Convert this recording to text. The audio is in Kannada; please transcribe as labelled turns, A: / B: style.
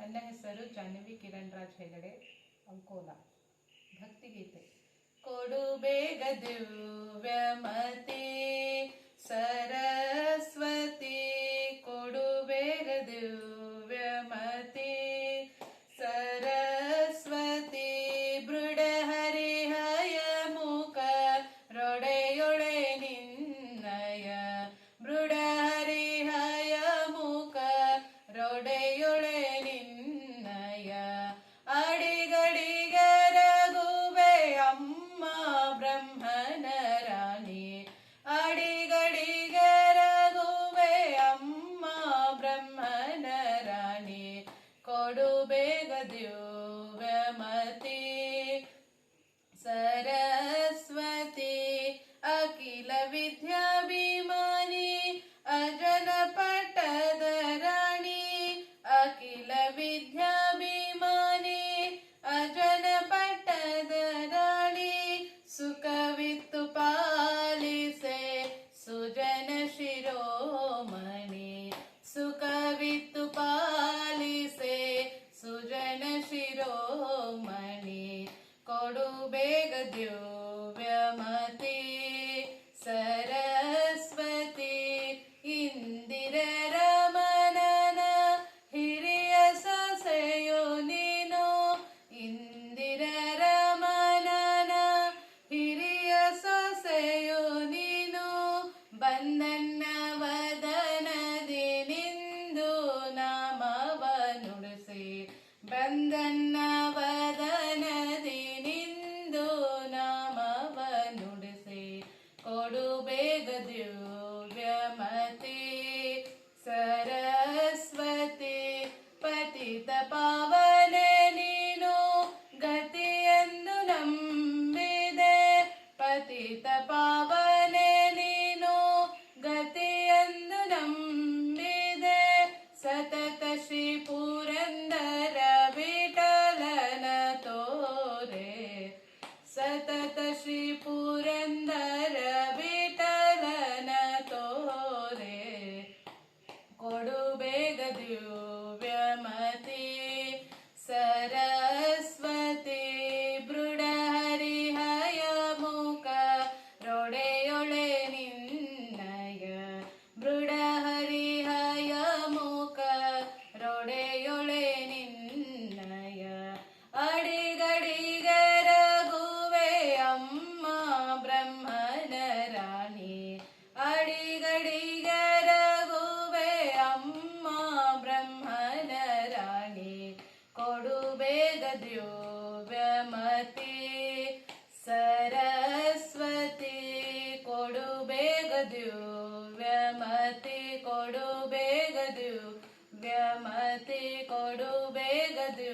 A: ನನ್ನ ಹೆಸರು ಜಾಹ್ನವಿ ಕಿರಣ್ ರಾಜ್ ಹೆಗಡೆ, ಅಂಕೋಲಾ. ಭಕ್ತಿಗೀತೆ. ಕೊಡು ಬೇಗ ದಿವ್ಯಮತಿ ಸರಸ್ವತಿ, ಕೊಡು ಬೇಗ ದಿವ್ಯಮತಿ ಸರಸ್ವತಿ, ಬೃಡಹರಿಹಯ ಮುಖ ರೊಡೆಯೊಳೆ ನಿನ್ನಯ, ಬೃಡಹರಿಹಯ ಮುಖ ರೊಡೆಯೊಳೆ ನಿನ್ನಯ, ಅಡಿಗಡಿಗೆ ರಘುವೆ ಅಮ್ಮ ಬ್ರಹ್ಮನ ರಾಣಿ, ಅಡಿಗಡಿಗೆ ರಘುವೆ ಅಮ್ಮ ಬ್ರಹ್ಮನ ರಾಣಿ, ಕೊಡು ಬೇಗ ದಿವ್ಯಮತಿ ಸರಸ್ವತಿ, ಅಖಿಲ ವಿದ್ಯಾಭಿಮಾನಿ ಅಜನ ಪಟ್ಟದ ರಾಣಿ, ಅಖಿಲ ವಿದ್ಯಾಭಿಮಾನಿ ಅಜನ ಪಟ್ಟದ ರಾಣಿ, ಸುಖವಿತ್ತು ಪಾಲಿಸೆ ಸುಜನ ಶಿರೋಮಣಿ, ಸುಖವಿತ್ತು ಪಾಲಿಸೆ ಸುಜನ ಶಿರೋಮಣಿ, ಕೊಡು ಬೇಗ ದಿವ್ಯಮತಿ ಸರಸ್ವತಿ, ಇಂದಿರ ರಮಣನ ಹಿರಿಯ ಸೊಸೆಯೋ ನೀನು, ಇಂದಿರ ರಮಣನ ಹಿರಿಯ ಸೊಸೆಯೋ ನೀನು, ಬಂದನ್ನ ವದನದಿ ನಿಂದು ನಾಮವ ನುಡಿಸಿ, ಬಂದನ್ನ ವದನದಿ ನಿಂದು ನಾಮವ ನುಡಿಸಿ, ಕೊಡು ಬೇಗ ದಿವ್ಯಮತಿ ಸರಸ್ವತಿ, ಪತಿತ ಪಾವನೆ ನೀನು ಗತಿಯನ್ನು ನಂಬಿದೆ, ಪತಿತ ಪಾವನೆ ನೀನು ಗತಿಯನ್ನು ನಂಬಿದೆ, ಸತತ ಶ್ರೀ ಪುರಂದರ ವಿಠಲನ ತೋರೆ, ಸತತ ಶ್ರೀ ಪುರಂದರ ವಿಠಲನ ತೋರೆ, ಕೊಡು ಬೇಗ ದಿವ್ಯಮತಿ ಸರಸ್ವತಿ, ಬೃಡಹರಿಹಯ ಮುಖ ರೊಡೆಯೊಳೆ ನಿನ್ನಯ, ಬೃಡಹರಿಹಯ ಮುಖ ರೊಡೆಯೊಳೆ ನಿನ್ನಯ, ಅಡಿಗಡಿಗೆ ರಘುವೆ ಅಮ್ಮ ಬ್ರಹ್ಮನ ರಾಣಿ, ಅಡಿಗಡಿಗೆ ರಘುವೆ ಅಮ್ಮ ಬ್ರಹ್ಮನ ರಾಣಿ, ಕೊಡು ಬೇಗ ದಿವ್ಯಮತಿ ಸರಸ್ವತಿ, ಕೊಡು ಬೇಗ ದಿವ್ಯಮತಿ, ಕೊಡು ಬೇಗ ದಿವ್ಯಮತಿ, ಕೊಡು ಬೇಗ ದಿವ್ಯ